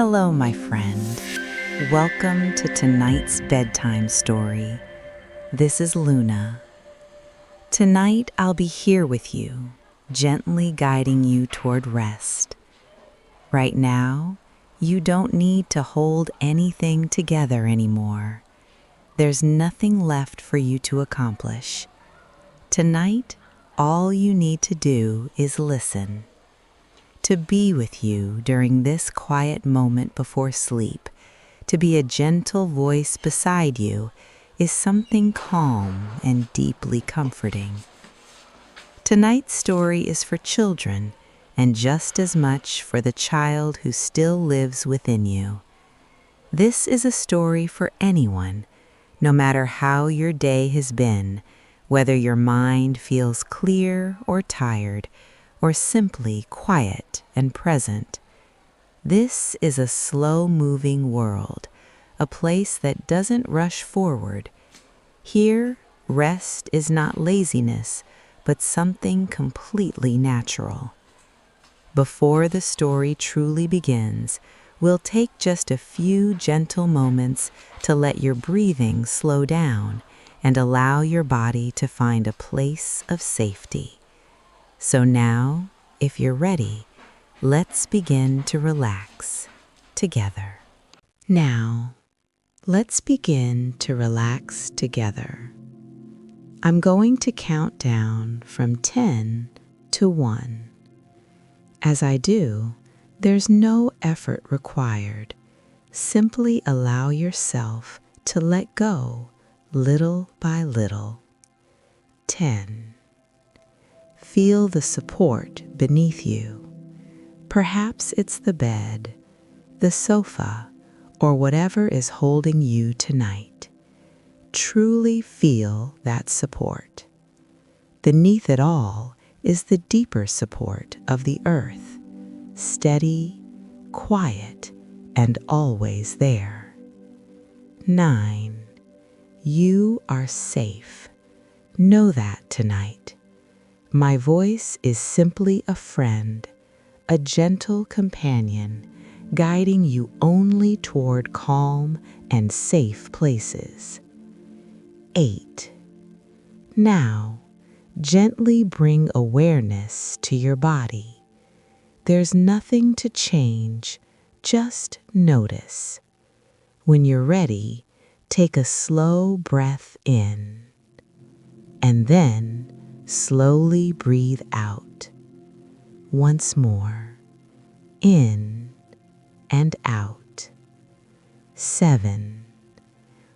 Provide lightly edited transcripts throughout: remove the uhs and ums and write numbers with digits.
Hello, my friend. Welcome to tonight's bedtime story. This is Luna. Tonight, I'll be here with you, gently guiding you toward rest. Right now, you don't need to hold anything together anymore. There's nothing left for you to accomplish. Tonight, all you need to do is listen. To be with you during this quiet moment before sleep, to be a gentle voice beside you, is something calm and deeply comforting. Tonight's story is for children, and just as much for the child who still lives within you. This is a story for anyone, no matter how your day has been, whether your mind feels clear or tired, or simply quiet and present. This is a slow-moving world, a place that doesn't rush forward. Here, rest is not laziness, but something completely natural. Before the story truly begins, we'll take just a few gentle moments to let your breathing slow down and allow your body to find a place of safety. So now, if you're ready, let's begin to relax together. Now, let's begin to relax together. I'm going to count down from 10 to 1. As I do, there's no effort required. Simply allow yourself to let go little by little. 10. Feel the support beneath you. Perhaps it's the bed, the sofa, or whatever is holding you tonight. Truly feel that support. Beneath it all is the deeper support of the earth, steady, quiet, and always there. 9. You are safe. Know that tonight. My voice is simply a friend, a gentle companion, guiding you only toward calm and safe places. 8. Now, gently bring awareness to your body. There's nothing to change, just notice. When you're ready, take a slow breath in, and then slowly breathe out. Once more, in and out. 7.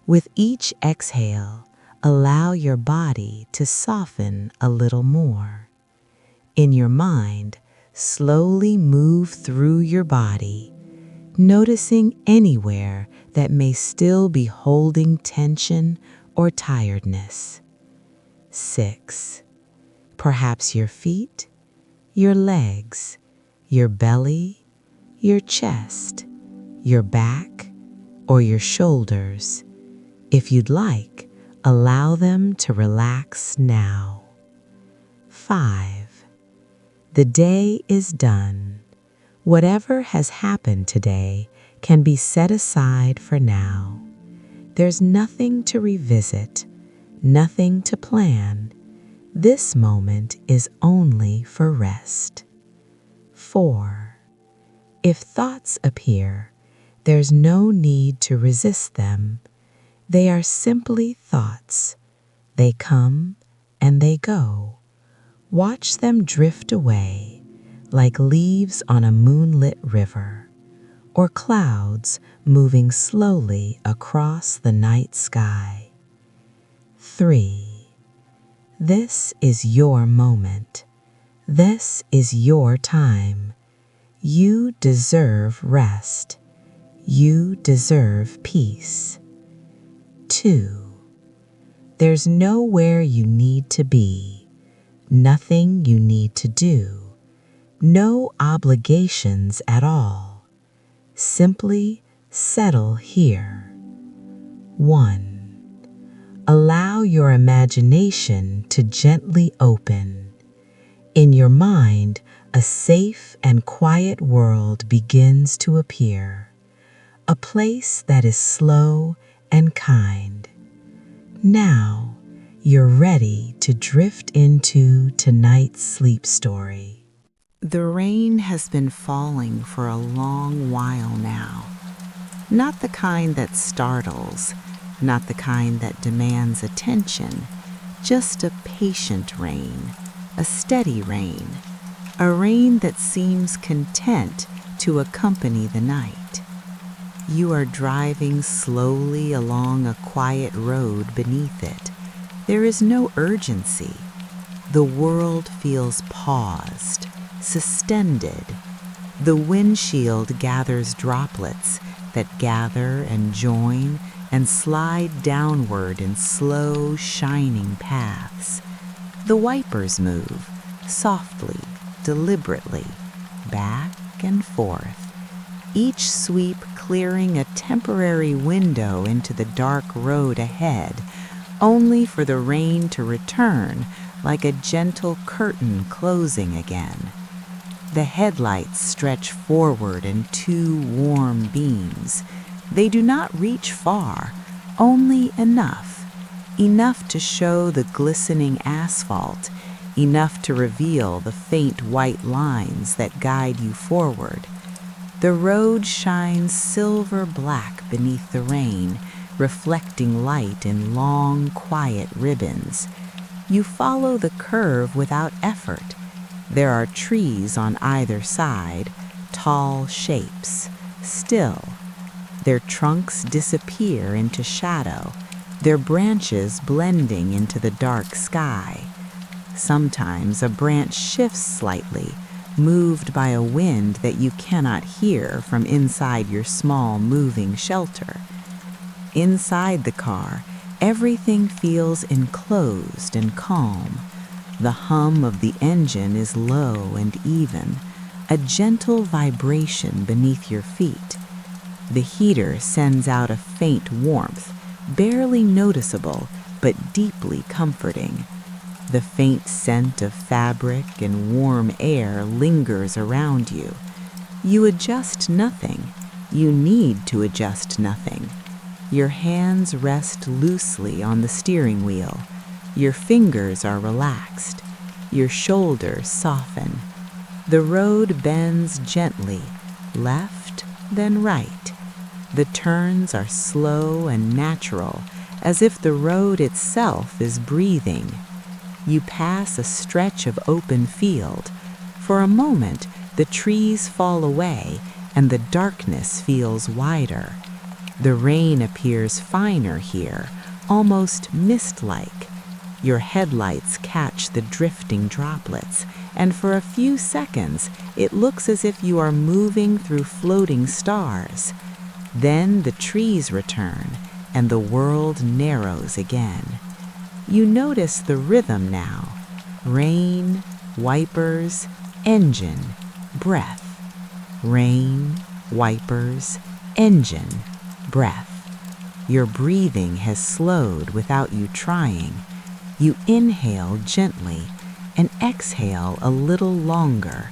With each exhale, allow your body to soften a little more. In your mind, slowly move through your body, noticing anywhere that may still be holding tension or tiredness. 6. Perhaps your feet, your legs, your belly, your chest, your back, or your shoulders. If you'd like, allow them to relax now. 5. The day is done. Whatever has happened today can be set aside for now. There's nothing to revisit, nothing to plan. This moment is only for rest. 4. If thoughts appear, there's no need to resist them. They are simply thoughts. They come and they go. Watch them drift away like leaves on a moonlit river, or clouds moving slowly across the night sky. 3. This is your moment. This is your time. You deserve rest. You deserve peace. 2. There's nowhere you need to be, nothing you need to do, no obligations at all. Simply settle here. 1. Allow your imagination to gently open. In your mind, a safe and quiet world begins to appear. a place that is slow and kind. Now, you're ready to drift into tonight's sleep story. The rain has been falling for a long while now. Not the kind that startles, not the kind that demands attention, just a patient rain, a steady rain, a rain that seems content to accompany the night. You are driving slowly along a quiet road beneath it. There is no urgency. The world feels paused, suspended. The windshield gathers droplets that gather and join and slide downward in slow, shining paths. The wipers move, softly, deliberately, back and forth, each sweep clearing a temporary window into the dark road ahead, only for the rain to return like a gentle curtain closing again. The headlights stretch forward in two warm beams. They do not reach far, only enough to show the glistening asphalt, enough to reveal the faint white lines that guide you forward. The road shines silver black beneath the rain, reflecting light in long, quiet ribbons. You follow the curve without effort. There are trees on either side, tall shapes, still. Their trunks disappear into shadow, their branches blending into the dark sky. Sometimes a branch shifts slightly, moved by a wind that you cannot hear from inside your small moving shelter. Inside the car, everything feels enclosed and calm. The hum of the engine is low and even, a gentle vibration beneath your feet. The heater sends out a faint warmth, barely noticeable but deeply comforting. The faint scent of fabric and warm air lingers around you. You adjust nothing. You need to adjust nothing. Your hands rest loosely on the steering wheel. Your fingers are relaxed. Your shoulders soften. The road bends gently, left, then right. The turns are slow and natural, as if the road itself is breathing. You pass a stretch of open field. For a moment, the trees fall away and the darkness feels wider. The rain appears finer here, almost mist-like. Your headlights catch the drifting droplets, and for a few seconds, it looks as if you are moving through floating stars. Then the trees return, and the world narrows again. You notice the rhythm now. Rain, wipers, engine, breath. Rain, wipers, engine, breath. Your breathing has slowed without you trying. You inhale gently and exhale a little longer.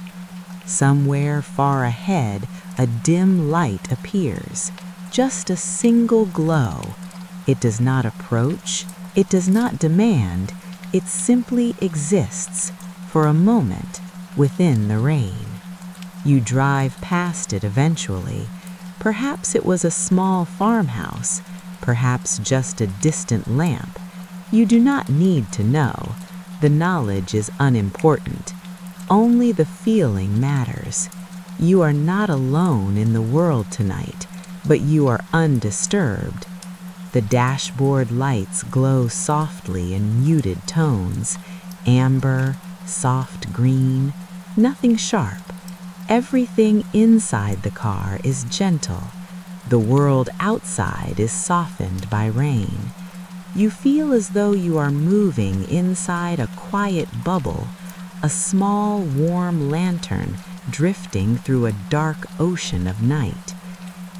Somewhere far ahead, a dim light appears, just a single glow. It does not approach, it does not demand, it simply exists for a moment within the rain. You drive past it eventually. Perhaps it was a small farmhouse, perhaps just a distant lamp. You do not need to know. The knowledge is unimportant. Only the feeling matters. You are not alone in the world tonight, but you are undisturbed. The dashboard lights glow softly in muted tones, amber, soft green, nothing sharp. Everything inside the car is gentle. The world outside is softened by rain. You feel as though you are moving inside a quiet bubble, a small, warm lantern drifting through a dark ocean of night.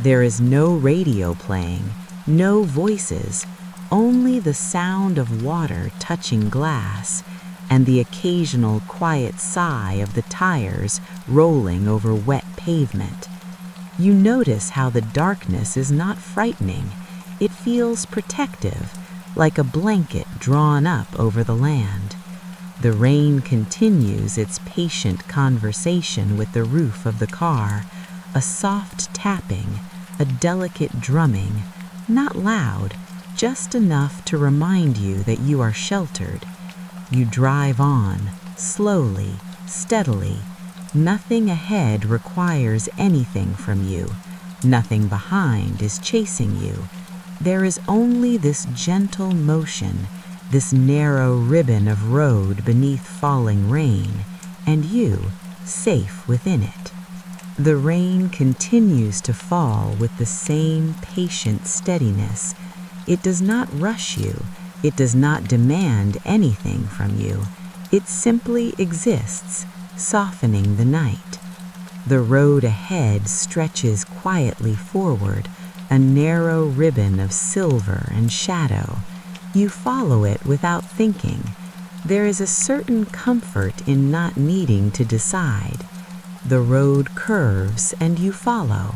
There is no radio playing, no voices, only the sound of water touching glass and the occasional quiet sigh of the tires rolling over wet pavement. You notice how the darkness is not frightening. It feels protective, like a blanket drawn up over the land. The rain continues its patient conversation with the roof of the car, a soft tapping, a delicate drumming, not loud, just enough to remind you that you are sheltered. You drive on, slowly, steadily. Nothing ahead requires anything from you. Nothing behind is chasing you. There is only this gentle motion, this narrow ribbon of road beneath falling rain, and you, safe within it. The rain continues to fall with the same patient steadiness. It does not rush you. It does not demand anything from you. It simply exists, softening the night. The road ahead stretches quietly forward, a narrow ribbon of silver and shadow. You follow it without thinking. There is a certain comfort in not needing to decide. The road curves and you follow.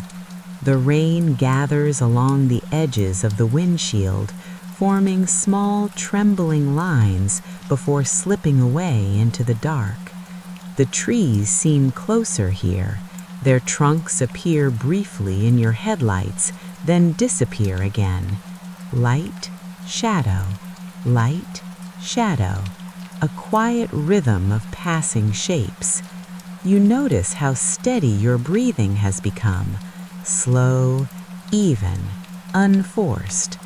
The rain gathers along the edges of the windshield, forming small trembling lines before slipping away into the dark. The trees seem closer here. Their trunks appear briefly in your headlights, then disappear again. Light, shadow, light, shadow. A quiet rhythm of passing shapes. You notice how steady your breathing has become. Slow, even, unforced.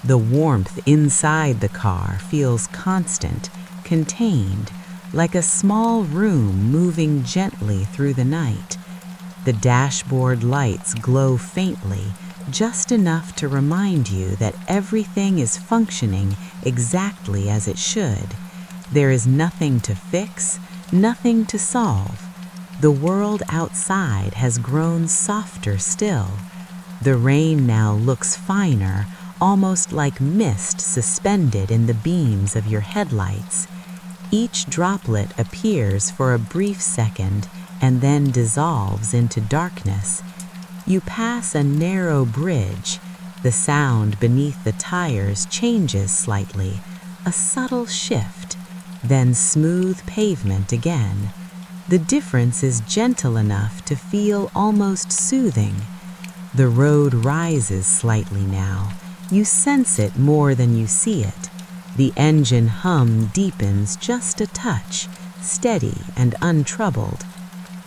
The warmth inside the car feels constant, contained, like a small room moving gently through the night. The dashboard lights glow faintly, just enough to remind you that everything is functioning exactly as it should. There is nothing to fix, nothing to solve. The world outside has grown softer still. The rain now looks finer, almost like mist suspended in the beams of your headlights. Each droplet appears for a brief second and then dissolves into darkness. You pass a narrow bridge. The sound beneath the tires changes slightly, a subtle shift, then smooth pavement again. The difference is gentle enough to feel almost soothing. The road rises slightly now. You sense it more than you see it. The engine hum deepens just a touch, steady and untroubled.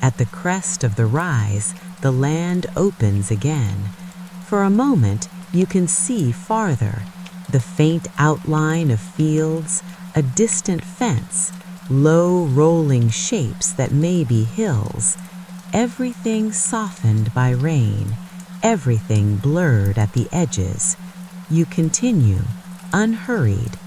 At the crest of the rise, the land opens again. For a moment, you can see farther, the faint outline of fields, a distant fence, low rolling shapes that may be hills. Everything softened by rain, everything blurred at the edges. You continue, unhurried.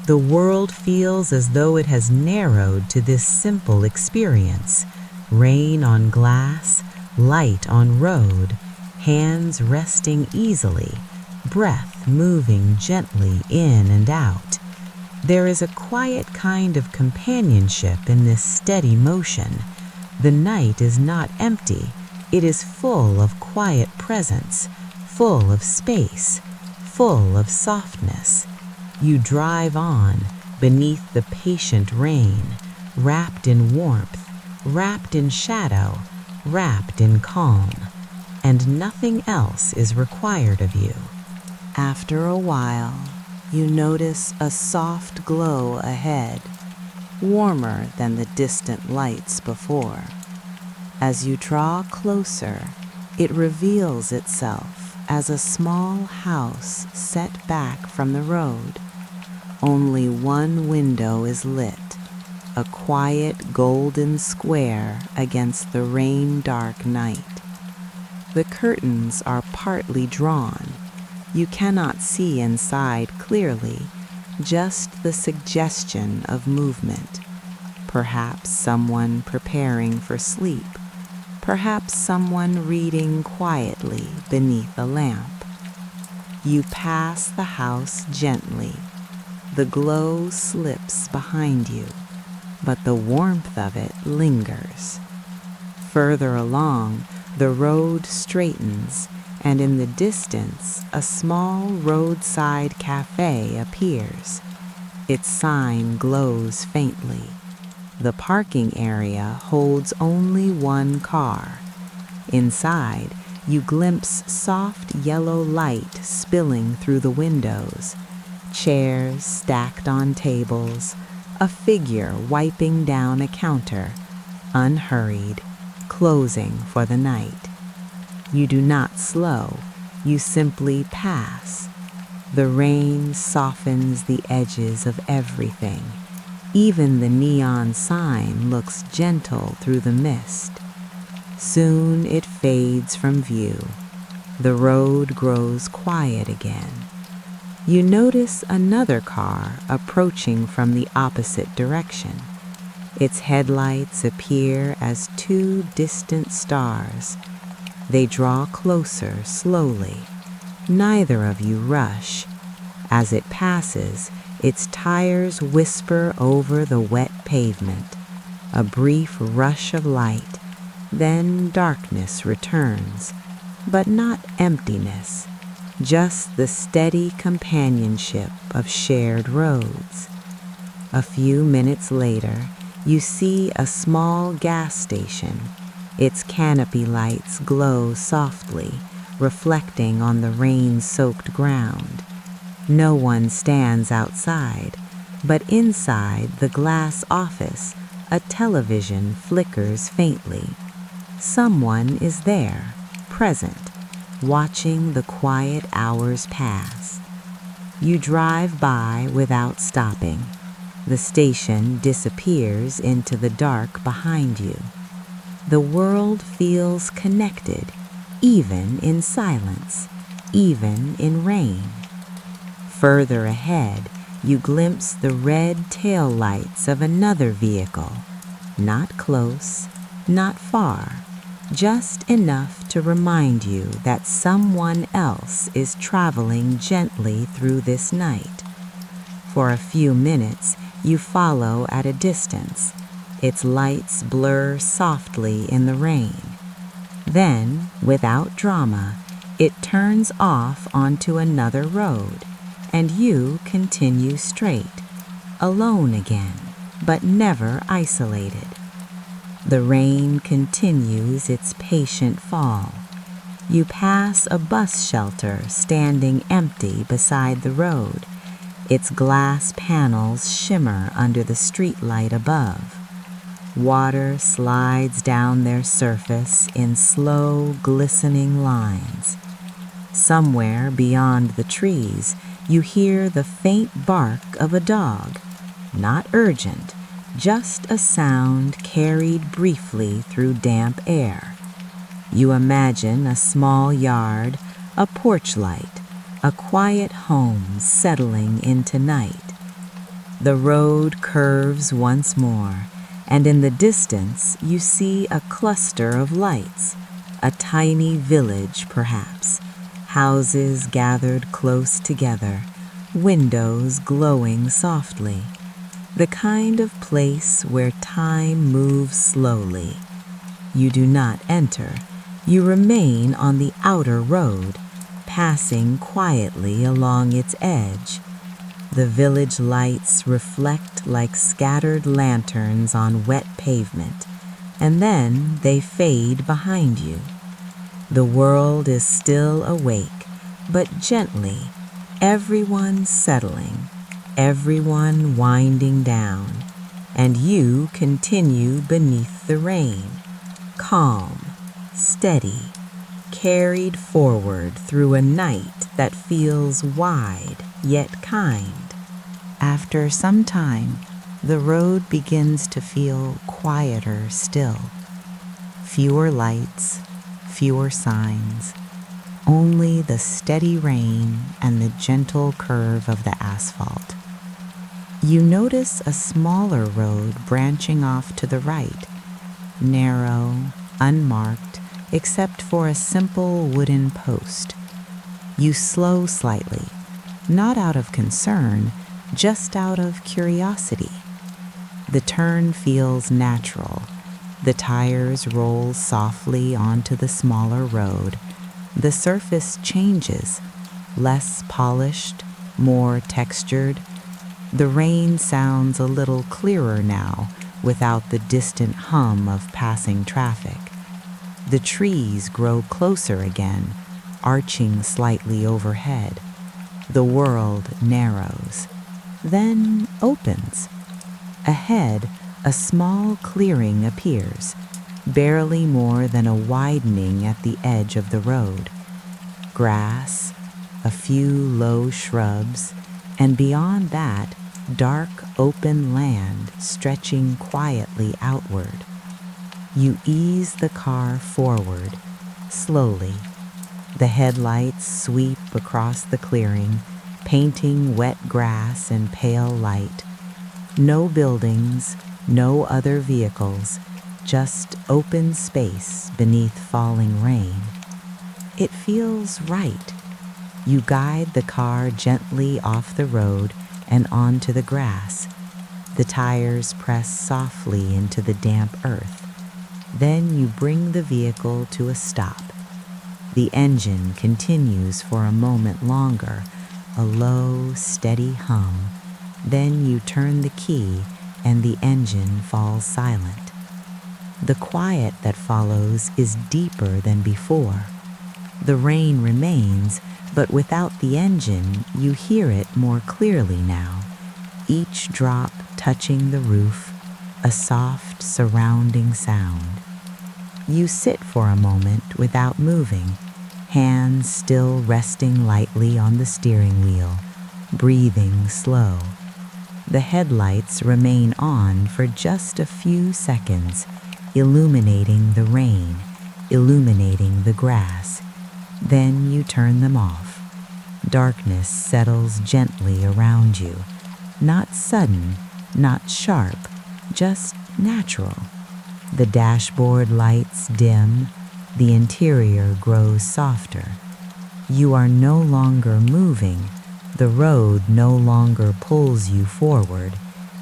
The world feels as though it has narrowed to this simple experience. Rain on glass, light on road, hands resting easily, breath moving gently in and out. There is a quiet kind of companionship in this steady motion. The night is not empty. It is full of quiet presence, full of space, full of softness. You drive on beneath the patient rain, wrapped in warmth, wrapped in shadow, wrapped in calm, and nothing else is required of you. After a while, you notice a soft glow ahead, warmer than the distant lights before. As you draw closer, it reveals itself as a small house set back from the road. Only one window is lit, a quiet golden square against the rain-dark night. The curtains are partly drawn. You cannot see inside clearly, just the suggestion of movement. Perhaps someone preparing for sleep. Perhaps someone reading quietly beneath a lamp. You pass the house gently. The glow slips behind you, but the warmth of it lingers. Further along, The road straightens, and in the distance, a small roadside cafe appears. Its sign glows faintly. The parking area holds only one car. Inside, you glimpse soft yellow light spilling through the windows, chairs stacked on tables, a figure wiping down a counter, unhurried, closing for the night. You do not slow, you simply pass. The rain softens the edges of everything. Even the neon sign looks gentle through the mist. Soon it fades from view. The road grows quiet again. You notice another car approaching from the opposite direction. Its headlights appear as two distant stars. They draw closer slowly. Neither of you rush. As it passes, its tires whisper over the wet pavement. A brief rush of light, then darkness returns, but not emptiness, just the steady companionship of shared roads. A few minutes later, you see a small gas station. Its canopy lights glow softly, reflecting on the rain-soaked ground. No one stands outside, but inside the glass office, a television flickers faintly. Someone is there, present, watching the quiet hours pass. You drive by without stopping. The station disappears into the dark behind you. The world feels connected, even in silence, even in rain. Further ahead, you glimpse the red tail lights of another vehicle. Not close, not far, just enough to remind you that someone else is traveling gently through this night. For a few minutes, you follow at a distance. Its lights blur softly in the rain. Then, without drama, it turns off onto another road, and you continue straight, alone again, but never isolated. The rain continues its patient fall. You pass a bus shelter standing empty beside the road. Its glass panels shimmer under the streetlight above. Water slides down their surface in slow, glistening lines. Somewhere beyond the trees, you hear the faint bark of a dog. Not urgent, just a sound carried briefly through damp air. You imagine a small yard, a porch light, a quiet home settling into night. The road curves once more, and in the distance you see a cluster of lights, a tiny village perhaps, houses gathered close together, windows glowing softly, the kind of place where time moves slowly. You do not enter, you remain on the outer road, passing quietly along its edge. The village lights reflect like scattered lanterns on wet pavement, and then they fade behind you. The world is still awake, but gently, everyone settling, everyone winding down, and you continue beneath the rain, calm, steady, carried forward through a night that feels wide yet kind. After some time, the road begins to feel quieter still. Fewer lights, fewer signs, only the steady rain and the gentle curve of the asphalt. You notice a smaller road branching off to the right, narrow, unmarked, except for a simple wooden post. You slow slightly, not out of concern, just out of curiosity. The turn feels natural. The tires roll softly onto the smaller road. The surface changes, less polished, more textured. The rain sounds a little clearer now, without the distant hum of passing traffic. The trees grow closer again, arching slightly overhead. The world narrows, then opens. Ahead, a small clearing appears, barely more than a widening at the edge of the road. Grass, a few low shrubs, and beyond that, dark open land stretching quietly outward. You ease the car forward, slowly. The headlights sweep across the clearing, painting wet grass in pale light. No buildings, no other vehicles, just open space beneath falling rain. It feels right. You guide the car gently off the road and onto the grass. The tires press softly into the damp earth. Then you bring the vehicle to a stop. The engine continues for a moment longer, a low, steady hum. Then you turn the key and the engine falls silent. The quiet that follows is deeper than before. The rain remains, but without the engine, you hear it more clearly now. Each drop touching the roof, a soft surrounding sound. You sit for a moment without moving, hands still resting lightly on the steering wheel, breathing slow. The headlights remain on for just a few seconds, illuminating the rain, illuminating the grass. Then you turn them off. Darkness settles gently around you. Not sudden, not sharp, just natural. The dashboard lights dim, the interior grows softer. You are no longer moving. The road no longer pulls you forward.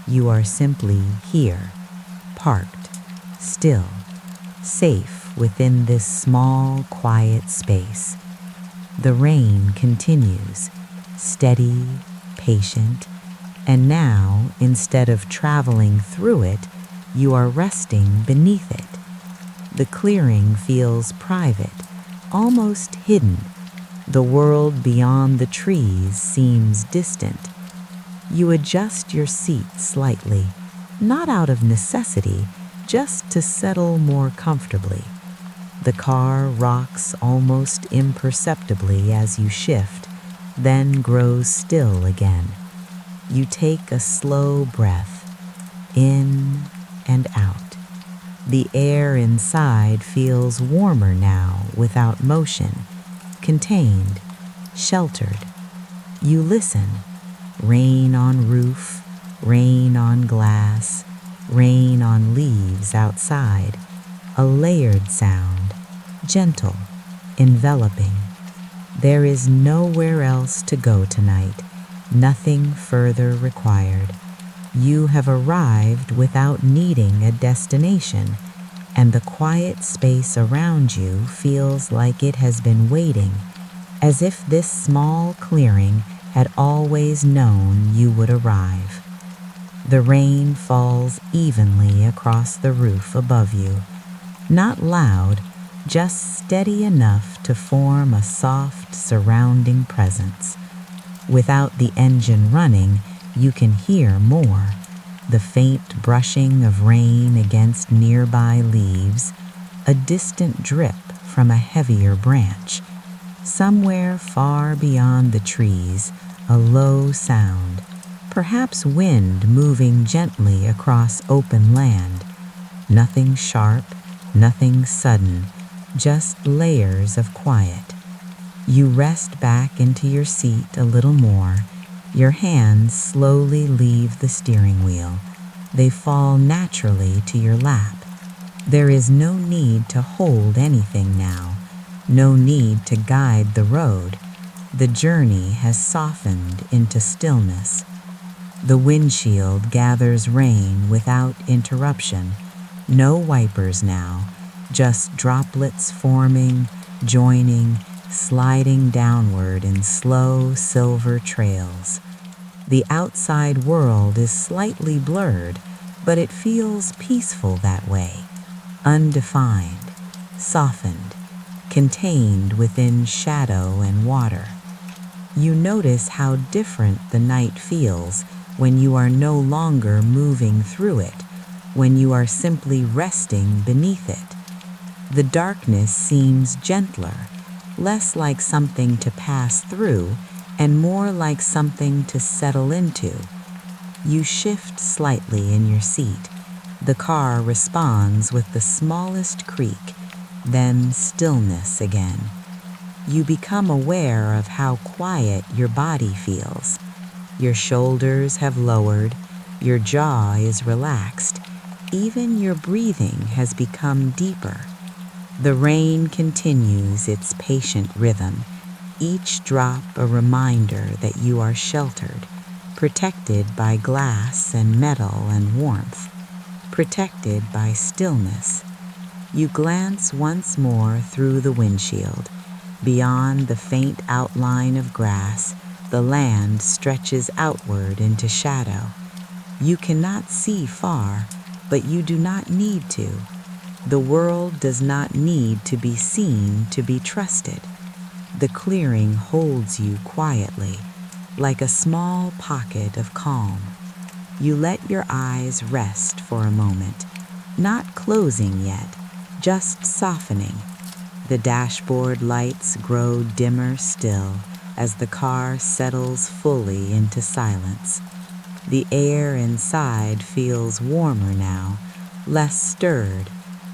You are simply here, parked, still, safe within this small, quiet space. The rain continues, steady, patient, and now, instead of traveling through it, you are resting beneath it. The clearing feels private, almost hidden. The world beyond the trees seems distant. You adjust your seat slightly, not out of necessity, just to settle more comfortably. The car rocks almost imperceptibly as you shift, then grows still again. You take a slow breath, in and out. The air inside feels warmer now without motion, contained, sheltered. You listen. Rain on roof, rain on glass, rain on leaves outside. A layered sound, gentle, enveloping. There is nowhere else to go tonight, nothing further required. You have arrived without needing a destination, and the quiet space around you feels like it has been waiting, as if this small clearing had always known you would arrive. The rain falls evenly across the roof above you, not loud, just steady enough to form a soft surrounding presence. Without the engine running, you can hear more. The faint brushing of rain against nearby leaves, a distant drip from a heavier branch. Somewhere far beyond the trees, a low sound, perhaps wind moving gently across open land. Nothing sharp, nothing sudden, just layers of quiet. You rest back into your seat a little more. Your hands slowly leave the steering wheel. They fall naturally to your lap. There is no need to hold anything now, no need to guide the road. The journey has softened into stillness. The windshield gathers rain without interruption. No wipers now, just droplets forming, joining, sliding downward in slow silver trails. The outside world is slightly blurred, but it feels peaceful that way, undefined, softened, contained within shadow and water. You notice how different the night feels when you are no longer moving through it, when you are simply resting beneath it. The darkness seems gentler, less like something to pass through and more like something to settle into. You shift slightly in your seat. The car responds with the smallest creak, then stillness again. You become aware of how quiet your body feels. Your shoulders have lowered, your jaw is relaxed, even your breathing has become deeper. The rain continues its patient rhythm, each drop a reminder that you are sheltered, protected by glass and metal and warmth, protected by stillness. You glance once more through the windshield. Beyond the faint outline of grass, the land stretches outward into shadow. You cannot see far, but you do not need to. The world does not need to be seen to be trusted. The clearing holds you quietly, like a small pocket of calm. You let your eyes rest for a moment, not closing yet, just softening. The dashboard lights grow dimmer still as the car settles fully into silence. The air inside feels warmer now, less stirred,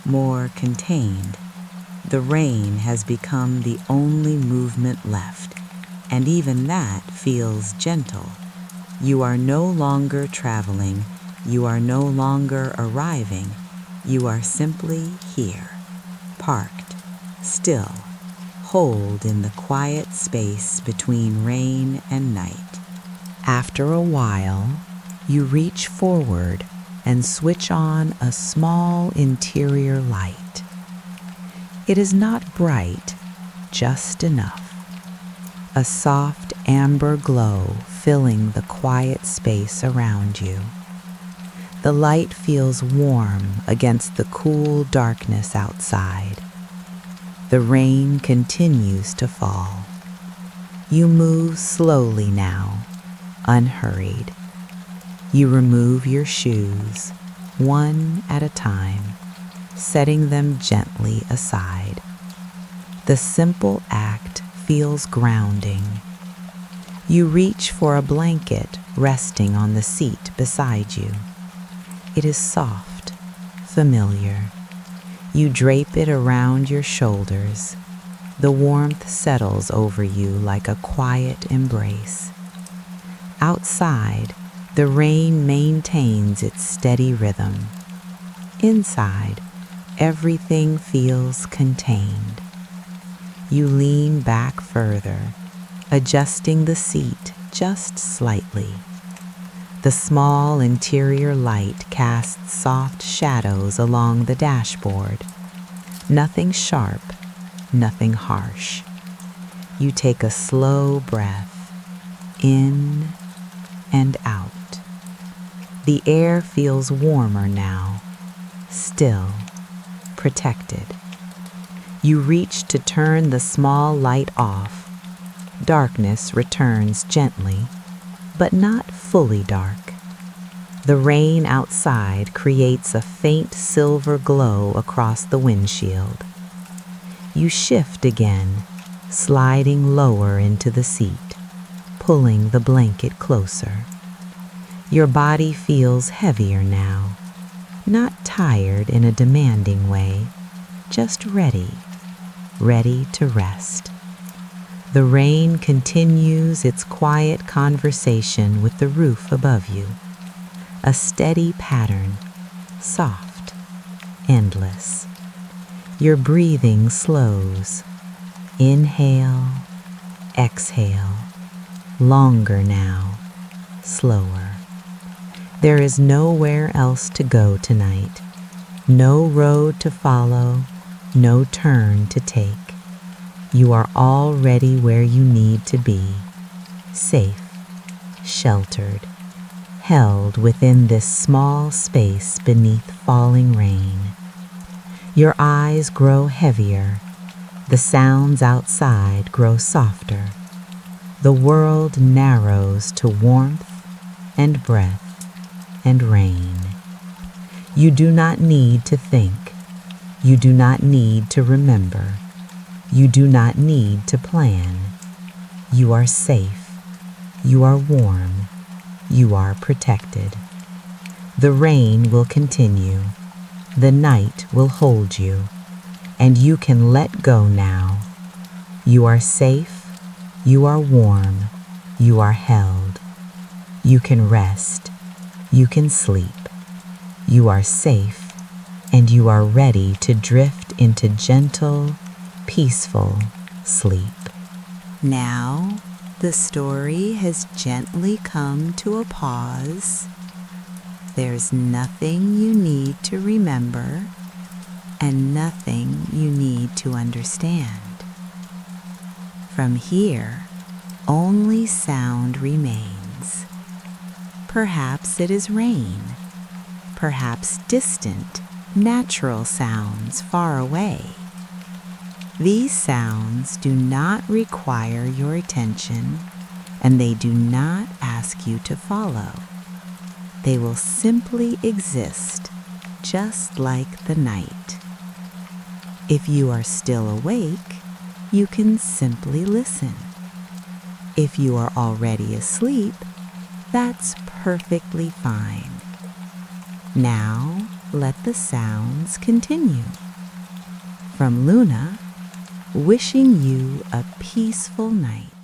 more contained. The rain has become the only movement left, and even that feels gentle. You are no longer traveling, you are no longer arriving, you are simply here, parked, still, hold in the quiet space between rain and night. After a while, you reach forward and switch on a small interior light. It is not bright, just enough. A soft amber glow filling the quiet space around you. The light feels warm against the cool darkness outside. The rain continues to fall. You move slowly now, unhurried. You remove your shoes, one at a time, setting them gently aside. The simple act feels grounding. You reach for a blanket resting on the seat beside you. It is soft, familiar. You drape it around your shoulders. The warmth settles over you like a quiet embrace. Outside, the rain maintains its steady rhythm. Inside, everything feels contained. You lean back further, adjusting the seat just slightly. The small interior light casts soft shadows along the dashboard. Nothing sharp, nothing harsh. You take a slow breath, in and out. The air feels warmer now, still, protected. You reach to turn the small light off. Darkness returns gently, but not fully dark. The rain outside creates a faint silver glow across the windshield. You shift again, sliding lower into the seat, pulling the blanket closer. Your body feels heavier now, not tired in a demanding way, just ready to rest. The rain continues its quiet conversation with the roof above you. A steady pattern, soft, endless. Your breathing slows. Inhale, exhale, longer now, slower. There is nowhere else to go tonight. No road to follow, no turn to take. You are already where you need to be, safe, sheltered, held within this small space beneath falling rain. Your eyes grow heavier, the sounds outside grow softer. The world narrows to warmth and breath and rain. You do not need to think. You do not need to remember. You do not need to plan. You are safe. You are warm. You are protected. The rain will continue. The night will hold you, and you can let go now. You are safe. You are warm. You are held. You can rest. You can sleep. You are safe, and you are ready to drift into gentle, peaceful sleep. Now, the story has gently come to a pause. There's nothing you need to remember and nothing you need to understand. From here, only sound remains. Perhaps it is rain, perhaps distant, natural sounds far away. These sounds do not require your attention, and they do not ask you to follow. They will simply exist, just like the night. If you are still awake, you can simply listen. If you are already asleep, that's perfectly fine. Now, let the sounds continue. From Luna, wishing you a peaceful night.